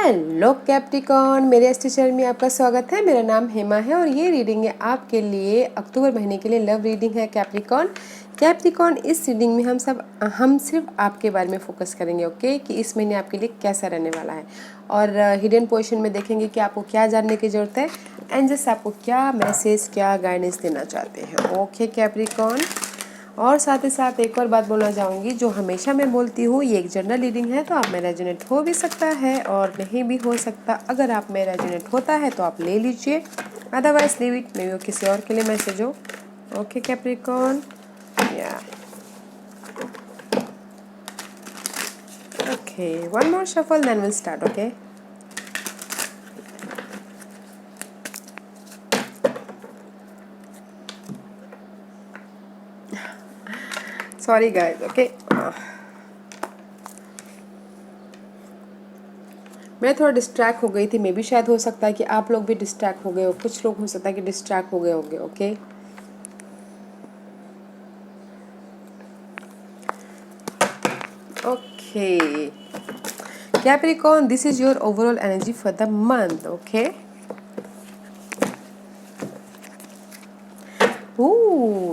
Hello Capricorn, मेरे astro channel में आपका स्वागत है। मेरा नाम हेमा है और ये रीडिंग है आपके लिए अक्टूबर महीने के लिए लव रीडिंग है कैप्रिकॉर्न। इस रीडिंग में हम सिर्फ आपके बारे में फोकस करेंगे, ओके, कि इस महीने आपके लिए कैसा रहने वाला है। और हिडन पोजीशन में देखेंगे कि आपको क्या जानने की ज़रूरत है, एंजल्स आपको क्या मैसेज, क्या गाइडेंस देना चाहते हैं, ओके कैप्रिकॉर्न। और साथ ही साथ एक और बात बोलना चाहूँगी, जो हमेशा मैं बोलती हूँ, ये एक जनरल रीडिंग है, तो आप में रेजोनेट हो भी सकता है और नहीं भी हो सकता। अगर आप में रेजोनेट होता है तो आप ले लीजिए, अदरवाइज लीव इट, मे वो किसी और के लिए मैसेज हो, ओके कैप्रिकॉर्न। या okay, one more shuffle then will start, okay. Sorry guys, okay. मैं थोड़ा डिस्ट्रैक्ट हो गई थी, मे भी शायद हो सकता है कि आप लोग भी डिस्ट्रैक्ट हो गए हो, कुछ लोग हो सकता है कि डिस्ट्रैक्ट हो गए होंगे, okay. Okay Capricorn, this is your overall energy for the month, okay.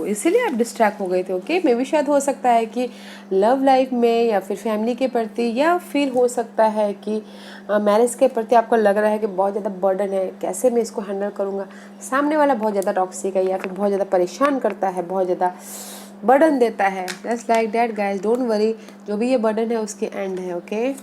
इसीलिए आप डिस्ट्रैक्ट हो गए थे, ओके। मे भी शायद हो सकता है कि लव लाइफ में या फिर फैमिली के प्रति, या फिर हो सकता है कि मैरिज के प्रति आपको लग रहा है कि बहुत ज़्यादा बर्डन है, कैसे मैं इसको हैंडल करूँगा। सामने वाला बहुत ज़्यादा टॉक्सिक है या फिर बहुत ज़्यादा परेशान करता है, बहुत ज़्यादा बर्डन देता है। Just like that guys, don't worry, जो भी ये बर्डन है उसके एंड है, ओके,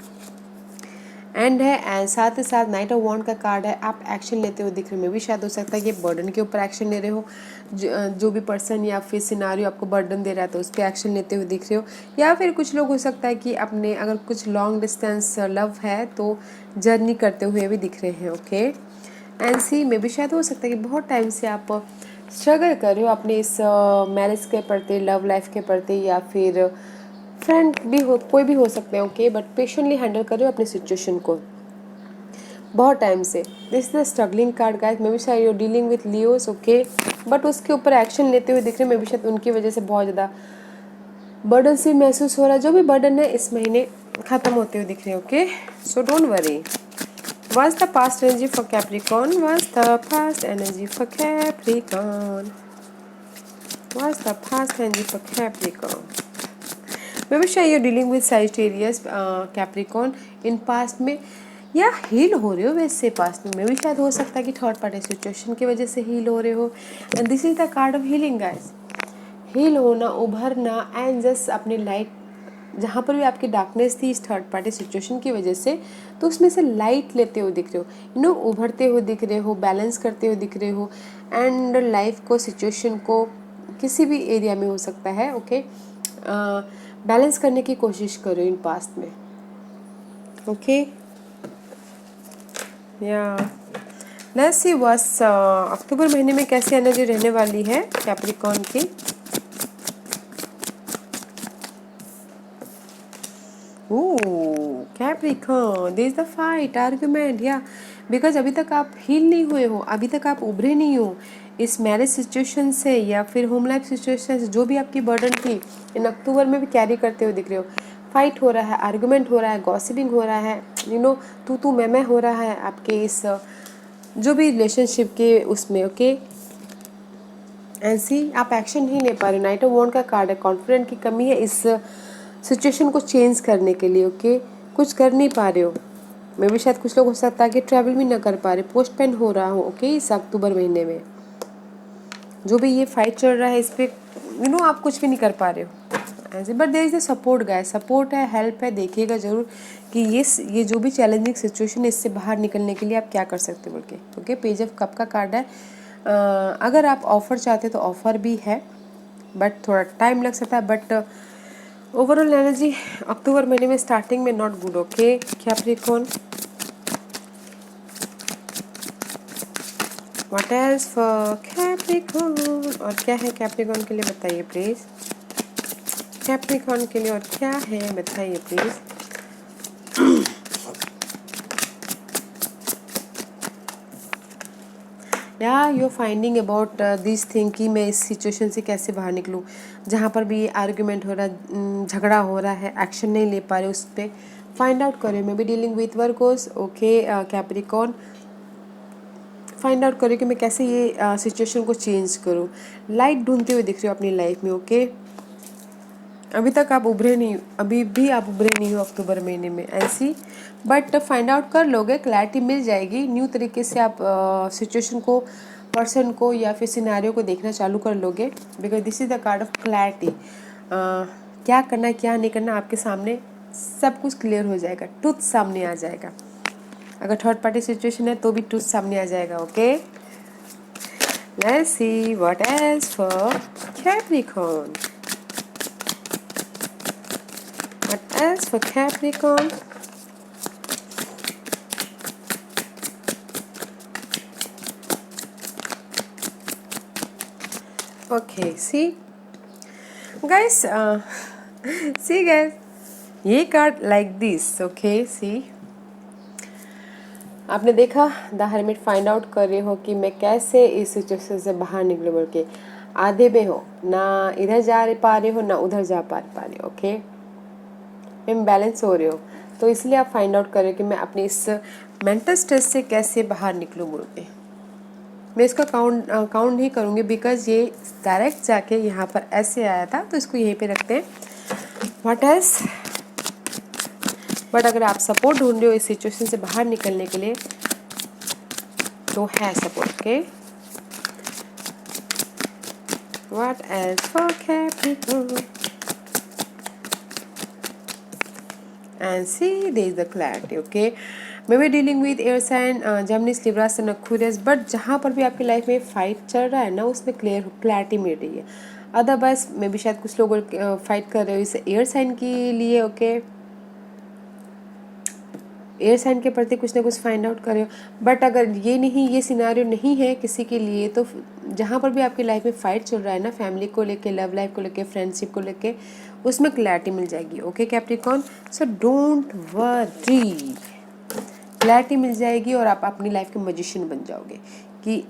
एंड है। एंड साथ ही साथ नाइट ऑफ वॉन्ड का कार्ड है, आप एक्शन लेते हुए दिख रहे हो। मे भी शायद हो सकता है कि बर्डन के ऊपर एक्शन ले रहे हो, जो भी पर्सन या फिर सिनारियो आपको बर्डन दे रहा है तो उस पर एक्शन लेते हुए दिख रहे हो। या फिर कुछ लोग हो सकता है कि अपने, अगर कुछ लॉन्ग डिस्टेंस लव है तो जर्नी करते हुए भी दिख रहे हैं, ओके। एंड सी, मे भी शायद हो सकता है कि बहुत टाइम से आप स्ट्रगल कर रहे हो अपने इस मैरिज के प्रति, लव लाइफ के प्रति, या फिर फ्रेंड भी हो, कोई भी हो सकते हैं, ओके, बट पेशेंटली हैंडल कर रहे हो अपनी सिचुएशन को बहुत टाइम से। This is the struggling card guys, may be शायद you dealing with Leos, okay, but उसके ऊपर एक्शन लेते हुए दिख रहे हैं। मे बी शायद उनकी वजह से बहुत ज़्यादा बर्डन सी महसूस हो रहा है। जो भी बर्डन है इस महीने खत्म होते हुए दिख रहे हैं, okay, so don't worry. What's the past energy for Capricorn? What's the past energy for Capricorn? What's the past energy for Capricorn? Maybe sure you're dealing with Sagittarius, Capricorn in past में, या heal हो रहे हो वैसे past में। भी शायद हो सकता है कि थर्ड पार्टी सिचुएशन की वजह से हील हो रहे हो। And this is the card of healing guys, heal होना, उभरना, एंड जस्ट अपनी लाइट, जहाँ पर भी आपकी डार्कनेस थी इस थर्ड पार्टी सिचुएशन की वजह से, तो उसमें से लाइट लेते हुए दिख रहे हो, उभरते हुए दिख रहे हो, बैलेंस करते हुए दिख रहे हो। एंड लाइफ को, सिचुएशन को, किसी भी एरिया में हो सकता है, ओके, बैलेंस करने की कोशिश करो इन पास्ट में, ओके। या लेट्स सी व्हाट्स अक्टूबर महीने में कैसी एनर्जी रहने वाली है कैप्रिकॉर्न की। Capricorn, this is the fight argument, या बिकॉज अभी तक आप हील नहीं हुए हो, अभी तक आप उभरे नहीं हो इस मैरिज सिचुएशन से या फिर होम लाइफ सिचुएशन से। जो भी आपकी बर्डन थी इन अक्टूबर में भी कैरी करते हुए दिख रहे हो। फाइट हो रहा है, आर्गुमेंट हो रहा है, गॉसिपिंग हो रहा है, तू मैं हो रहा है आपके इस जो भी रिलेशनशिप के उसमें, ओके। ऐसी आप एक्शन नहीं ले पा रहे। नाइट ऑफ वॉन्ड का कार्ड है, कॉन्फिडेंट की कमी है इस सिचुएशन को चेंज करने के लिए, ओके, कुछ कर नहीं पा रहे हो। मे भी शायद कुछ लोग हो सकता है कि ट्रैवल भी ना कर पा रहे, पोस्टपोन हो रहा हो, ओके, इस अक्टूबर महीने में जो भी ये फाइट चल रहा है इस पे आप कुछ भी नहीं कर पा रहे हो ऐसे। But there is a support guys, support है, हेल्प है। देखिएगा जरूर कि ये जो भी चैलेंजिंग सिचुएशन है इससे बाहर निकलने के लिए आप क्या कर सकते हो, बोल के, ओके। पेज ऑफ कप का कार्ड है। अगर आप ऑफर चाहते तो ऑफर भी है, बट थोड़ा टाइम लग सकता है। बट ओवरऑल एनर्जी अक्टूबर महीने में स्टार्टिंग में not good, okay Capricorn. What else for Capricorn, और क्या है कैप्रिकॉर्न के लिए बताइए प्लीज। कैप्रिकॉर्न के लिए और क्या है बताइए प्लीज। या you finding about this thing कि मैं इस सिचुएशन से कैसे बाहर निकलूँ, जहाँ पर भी आर्ग्यूमेंट हो रहा है, झगड़ा हो रहा है, एक्शन नहीं ले पा रहे उस पर, फाइंड आउट करें, may be dealing with Virgo's, okay Capricorn. Find out करें कि मैं कैसे ये सिचुएशन को चेंज करूँ। लाइट ढूंढते हुए दिख रहे हो अपनी लाइफ में, ओके। अभी तक आप उभरे नहीं, अभी भी आप उभरे नहीं हो अक्टूबर महीने में ऐसी, बट फाइंड आउट कर लोगे, क्लैरिटी मिल जाएगी। न्यू तरीके से आप सिचुएशन को, पर्सन को या फिर सिनारियो को देखना चालू कर लोगे, because this is the card of clarity. क्या करना है क्या नहीं करना आपके सामने सब कुछ क्लियर हो जाएगा, ट्रुथ सामने आ जाएगा। अगर थर्ड पार्टी सिचुएशन है तो भी ट्रुथ सामने आ जाएगा, okay. Let's see what else for Capricorn, what else for Capricorn? Okay, see guys, see guys, ये card like this, okay, see, आपने देखा द हर्मिट फाइंड आउट कर रहे हो कि मैं कैसे इस सिचुएशन से बाहर निकलूँ, बोल के आधे में हो ना, इधर जा पा रहे हो ना उधर जा पा रहे हो, ओके। इम्बैलेंस हो रहे हो, तो इसलिए आप फाइंड आउट करें कि मैं अपने इस मेंटल स्ट्रेस से कैसे बाहर निकलूँ बोल के। मैं इसका काउंट नहीं करूँगी बिकॉज ये डायरेक्ट जाके यहाँ पर ऐसे आया था, तो इसको यहीं पे रखते हैं। व्हाट एल्स, बट अगर आप सपोर्ट ढूंढ रहे हो इस सिचुएशन से बाहर निकलने के लिए तो है support, okay. What else for Capricorn and see there is the clarity, okay. Maybe dealing with air sign, Gemini, Libra and Aquarius, but जहाँ पर भी आपकी लाइफ में फाइट चल रहा है ना उसमें क्लैरिटी मिल रही है। अदरवाइज मे भी शायद कुछ लोग फाइट कर रहे हो इस एयर साइन के लिए, ओके। एयर साइन के प्रति कुछ ना कुछ फाइंड आउट कर रहे हो, बट अगर ये नहीं, ये सिनारियो नहीं है किसी के लिए, तो जहाँ पर भी आपकी लाइफ में फाइट चल रहा है ना, फैमिली को लेके, लव लाइफ को लेके, फ्रेंडशिप को लेके, उसमें क्लैरिटी मिल जाएगी, okay Capricorn. So don't worry, clarity मिल जाएगी और आप अपनी लाइफ के मैजिशियन बन जाओगे कि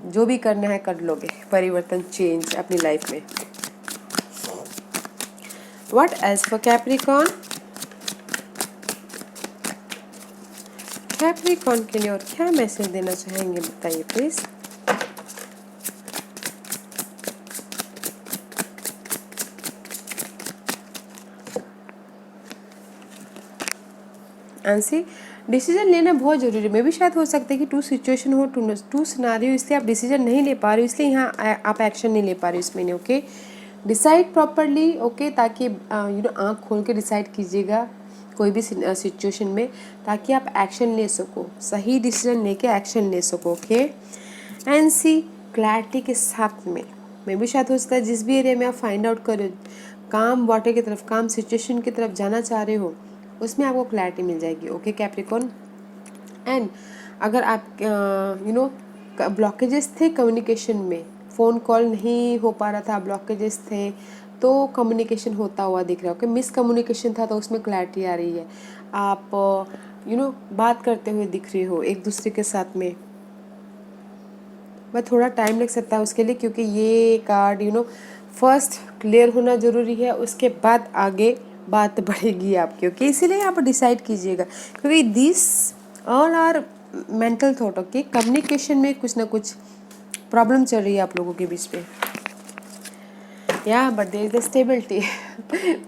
जो भी करना है कर लोगे, परिवर्तन, चेंज अपनी लाइफ में। What else for Capricorn, Capricorn के लिए और क्या मैसेज देना चाहेंगे बताइए प्लीज। आंसी, डिसीजन लेना बहुत जरूरी है। मे भी शायद हो सकता है कि टू सिचुएशन हो, टू सिनारियो, इसलिए आप डिसीजन नहीं ले पा रहे हो, इसलिए यहाँ आप एक्शन नहीं ले पा रहे हो इस महीने, ओके। डिसाइड प्रॉपरली, ओके, ताकि आँख खोल के डिसाइड कीजिएगा कोई भी सिचुएशन में, ताकि आप एक्शन ले सको, सही डिसीजन लेके एक्शन ले सको, ओके। एंड सी क्लैरिटी के साथ में मे भी शायद हो सकता है जिस भी एरिया में आप फाइंड आउट करो, काम वाटर की तरफ, काम सिचुएशन की तरफ जाना चाह रहे हो, उसमें आपको क्लैरिटी मिल जाएगी, ओके कैप्रिकॉर्न। एंड अगर आप ब्लॉकेजेस थे कम्युनिकेशन में, फ़ोन कॉल नहीं हो पा रहा था, ब्लॉकेजेस थे, तो कम्युनिकेशन होता हुआ दिख रहा है, ओके। मिस कम्युनिकेशन था तो उसमें क्लैरिटी आ रही है। आप बात करते हुए दिख रहे हो एक दूसरे के साथ में, बट थोड़ा टाइम लग सकता है उसके लिए, क्योंकि ये कार्ड फर्स्ट क्लियर होना ज़रूरी है, उसके बाद आगे बात बढ़ेगी आपकी, ओके। इसीलिए आप डिसाइड कीजिएगा, क्योंकि this all are mental thought, okay. Communication में कुछ ना कुछ प्रॉब्लम चल रही है आप लोगों के बीच में, या but there is the stability.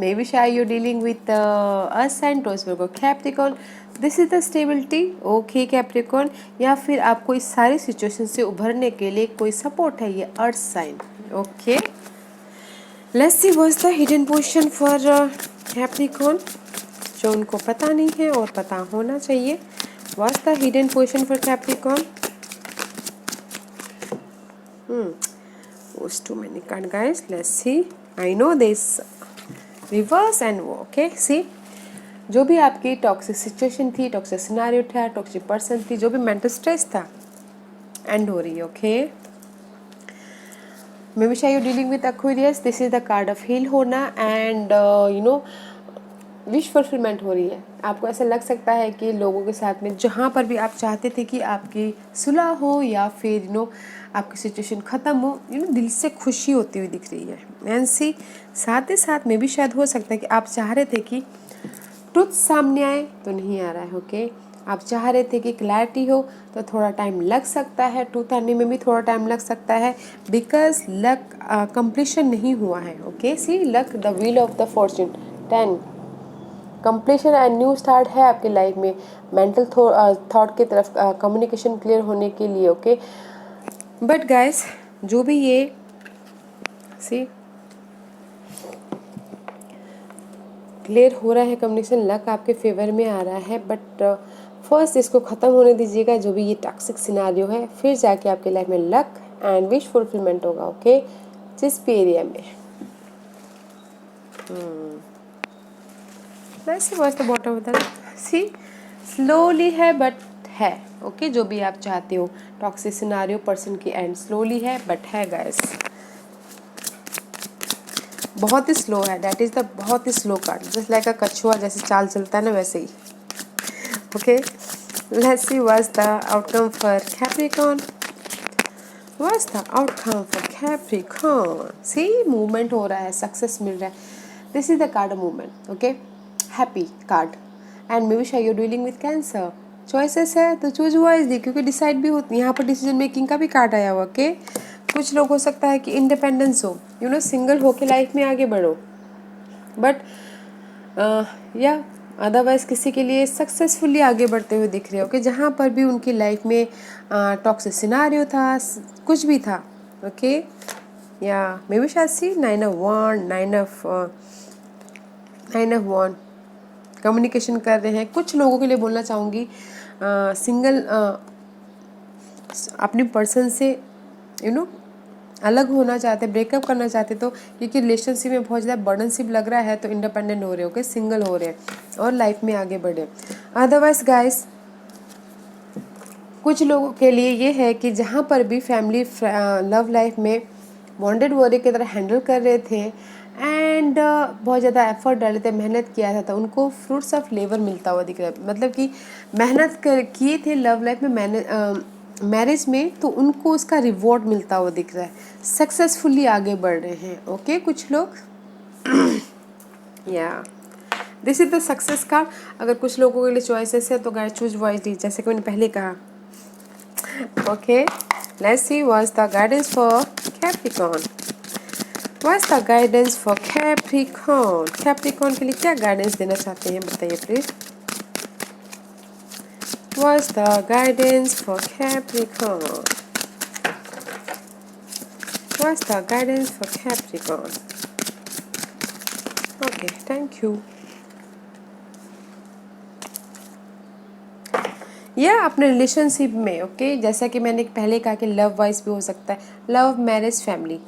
May be शायद you dealing with us and टोसवर्गो Capricorn, this is the stability, okay Capricorn. या फिर आपको इस सारी सिचुएशन से उभरने के लिए कोई सपोर्ट है, ये earth sign, okay. Let's see what's the hidden position for Capricorn, जो उनको पता नहीं है और पता होना चाहिए। What's the hidden position for Capricorn? Was too many cards, guys. Let's see. I know this reverse and okay. See, जो भी आपकी टॉक्सिक सिचुएशन थी, टॉक्सिक सिनेरियो था, टॉक्सिक पर्सन थी, जो भी मेंटल स्ट्रेस था, एंड हो रही है, ओके। मे बी शायद you dealing with Aquarius, this is the card of heal होना एंड विश फुलफिलमेंट हो रही है। आपको ऐसा लग सकता है कि लोगों के साथ में जहाँ पर भी आप चाहते थे कि आपकी सुलह हो या फिर आपकी सिचुएशन ख़त्म हो, दिल से खुशी होती हुई दिख रही है। एंड सी साथ ही साथ में भी शायद हो सकता है कि आप चाह रहे थे कि ट्रुथ सामने आए तो नहीं आ रहा है। ओके, आप चाह रहे थे कि क्लैरिटी हो तो थोड़ा टाइम लग सकता है, ट्रूथ आने में भी थोड़ा टाइम लग सकता है, बिकॉज लक कंप्लीशन नहीं हुआ है। Okay, see luck the wheel of the fortune 10 completion and new start है आपकी लाइफ में, मेंटल थॉट की तरफ कम्युनिकेशन क्लियर होने के लिए। ओके, बट गाइस जो भी ये सी क्लियर हो रहा है कम्युनिकेशन, लक आपके फेवर में आ रहा है, बट फर्स्ट इसको ख़त्म होने दीजिएगा जो भी ये टॉक्सिक सिनारियो है, फिर जाके आपके लाइफ में लक एंड विश फुलफिलमेंट होगा। ओके, जिस भी एरिया में वैसे वॉइस द बॉटम बता सी स्लोली है बट है। ओके, जो भी आप चाहते हो टॉक्सिक सिनारियो पर्सन की एंड स्लोली है बट है गाइस, बहुत ही स्लो है। दैट इज द बहुत ही स्लो कार्ड, जस्ट लाइक अ कछुआ जैसे चाल चलता है ना वैसे ही। Okay, let's see what's the outcome for Capricorn. What's the outcome for Capricorn. See movement हो रहा है, सक्सेस मिल रहा है। This is the card of movement. Okay, happy card and may B शायद you dealing with cancer. Choices है तो choose wisely, क्योंकि डिसाइड भी होती है यहाँ पर, डिसीजन मेकिंग का भी कार्ड आया हुआ। ओके, कुछ लोग हो सकता है कि इंडिपेंडेंस हो, यू नो, सिंगल होके लाइफ में आगे बढ़ो, बट या अदरवाइज किसी के लिए सक्सेसफुली आगे बढ़ते हुए दिख रहे हो कि जहाँ पर भी उनकी लाइफ में टॉक्सिक सिनारियो था, कुछ भी था। ओके, या मे बी शायद see 9 of wand, 9 of wand communication कर रहे हैं। कुछ लोगों के लिए बोलना चाहूँगी सिंगल अपनी पर्सन से अलग होना चाहते, ब्रेकअप करना चाहते, तो क्योंकि रिलेशनशिप में बहुत ज़्यादा बर्डनशिप लग रहा है तो इंडिपेंडेंट हो रहे हो, ओके, सिंगल हो रहे हैं और लाइफ में आगे बढ़े। अदरवाइज गाइस कुछ लोगों के लिए ये है कि जहाँ पर भी फैमिली लव लाइफ में बॉन्डेड वॉरियर की तरह हैंडल कर रहे थे एंड बहुत ज़्यादा एफर्ट डाले थे, मेहनत किया था, तो उनको फ्रूट्स ऑफ लेबर मिलता हुआ दिख रहा है। मतलब कि मेहनत किए थे लव लाइफ में, मैरिज में, तो उनको उसका रिवॉर्ड मिलता हुआ दिख रहा है, सक्सेसफुली आगे बढ़ रहे हैं। ओके, कुछ लोग या this is the success card. अगर कुछ लोगों के लिए चॉइसेस है तो गाइस चूज वाइजली, जैसे कि मैंने पहले कहा। Okay, let's see what's the guidance for Capricorn. What's the guidance for Capricorn. Capricorn के लिए क्या गाइडेंस देना चाहते हैं बताइए please. What's the guidance for Capricorn? What's the guidance for Capricorn? Okay, thank you. या अपने रिलेशनशिप में, ओके, जैसा कि मैंने पहले कहा कि लव वाइज भी हो सकता है, लव, मैरिज, फैमिली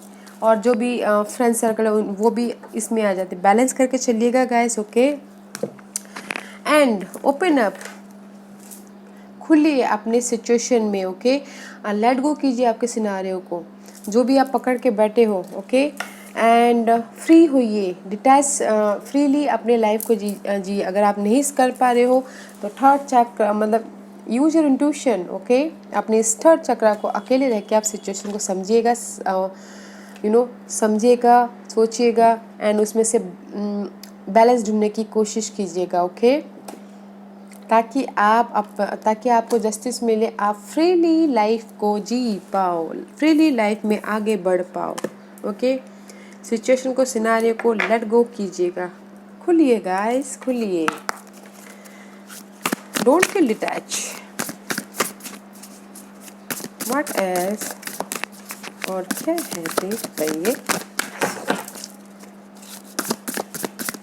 और जो भी फ्रेंड सर्कल है वो भी इसमें आ जाते, बैलेंस करके चलिएगा guys. Okay, and open up, खुलिए अपने सिचुएशन में। ओके, लेट गो कीजिए आपके सिनारियो को, जो भी आप पकड़ के बैठे हो। ओके, एंड फ्री होइए, डिटैच फ्रीली अपने लाइफ को जी। अगर आप नहीं कर पा रहे हो तो थर्ड चक्र, मतलब यूज योर इंट्यूशन। ओके, अपने इस थर्ड चक्र को अकेले रह के आप सिचुएशन को समझिएगा, समझिएगा, सोचिएगा एंड उसमें से बैलेंस ढूंढने की कोशिश कीजिएगा। ओके, ताकि आपको जस्टिस मिले, आप फ्रीली लाइफ को जी पाओ, फ्रीली लाइफ में आगे बढ़ पाओ। ओके, सिचुएशन को, सिनारियो को लेट गो कीजिएगा, खुलिए गाइस, खुलिए, don't feel detach. What else, और क्या है प्लीज बताइए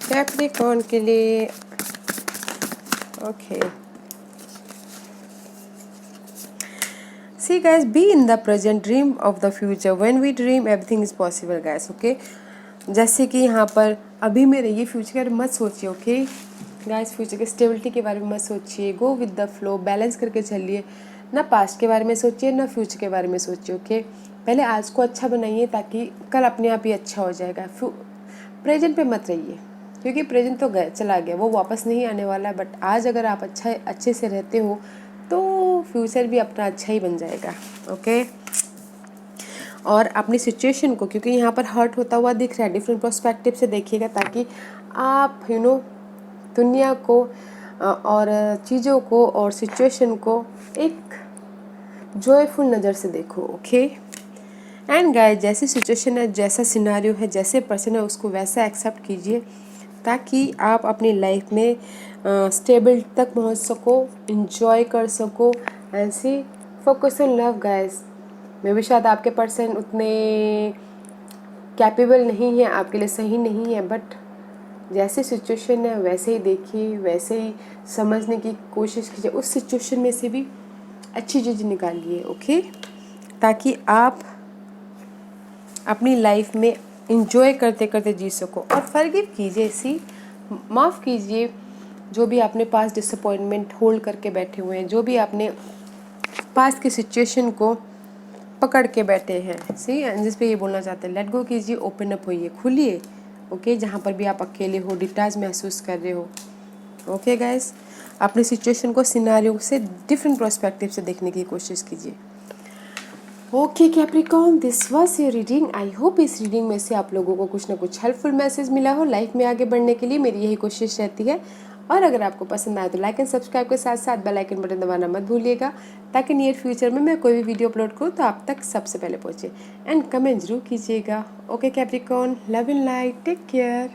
कैप्रिकॉर्न के लिए। Okay. See guys, be in the present, dream of the future. When we dream, everything is possible guys. Okay. जैसे कि यहाँ पर अभी में रहिए, फ्यूचर के बारे में मत सोचिए। ओके गाइस, फ्यूचर के स्टेबिलिटी के बारे में मत सोचिए, go with the flow, balance करके चलिए, ना पास्ट के बारे में सोचिए ना फ्यूचर के बारे में सोचिए। ओके, पहले आज को अच्छा बनाइए ताकि कल अपने आप ही अच्छा हो जाएगा। प्रेजेंट पे मत रहिए, क्योंकि प्रेजेंट तो गया, चला गया, वो वापस नहीं आने वाला है। बट आज अगर आप अच्छे से रहते हो तो फ्यूचर भी अपना अच्छा ही बन जाएगा। ओके, और अपनी सिचुएशन को, क्योंकि यहाँ पर हर्ट होता हुआ दिख रहा है, डिफरेंट पर्सपेक्टिव से देखिएगा ताकि आप दुनिया को और चीज़ों को और सिचुएशन को एक जॉयफुल नज़र से देखो। ओके एंड गाइस, जैसी सिचुएशन है, जैसा सिनारियो है, जैसे पर्सन है, उसको वैसा एक्सेप्ट कीजिए ताकि आप अपनी लाइफ में स्टेबल तक पहुंच सको, इंजॉय कर सको and see focus on love guys. मे भी शायद आपके पर्सन उतने कैपेबल नहीं है, आपके लिए सही नहीं है, बट जैसे सिचुएशन है वैसे ही देखिए, वैसे ही समझने की कोशिश कीजिए, उस सिचुएशन में से भी अच्छी चीज़ निकालिए। ओके, ताकि आप अपनी लाइफ में इंजॉय करते करते जी सको और फॉरगिव कीजिए, माफ़ कीजिए जो भी आपने पास डिसअपॉइंटमेंट होल्ड करके बैठे हुए हैं, जो भी आपने पास की सिचुएशन को पकड़ के बैठे हैं। जिस पे ये बोलना चाहते हैं, लेट गो कीजिए, ओपन अप होइए, खुलिए। ओके, जहाँ पर भी आप अकेले हो, डिटैच महसूस कर रहे हो। ओके गाइस, अपनी सिचुएशन को सिनारियो से डिफरेंट पर्सपेक्टिव से देखने की कोशिश कीजिए। Okay Capricorn, this was your reading. I hope इस रीडिंग में से आप लोगों को कुछ ना कुछ हेल्पफुल मैसेज मिला हो। लाइफ में आगे बढ़ने के लिए मेरी यही कोशिश रहती है। और अगर आपको पसंद आए तो लाइक एंड सब्सक्राइब के साथ साथ बेल आइकन बटन दबाना मत भूलिएगा, ताकि नियर फ्यूचर में मैं कोई भी वीडियो अपलोड करूँ तो आप तक सबसे पहले पहुँचे। एंड कमेंट जरूर कीजिएगा। Okay Capricorn, love in light, take care.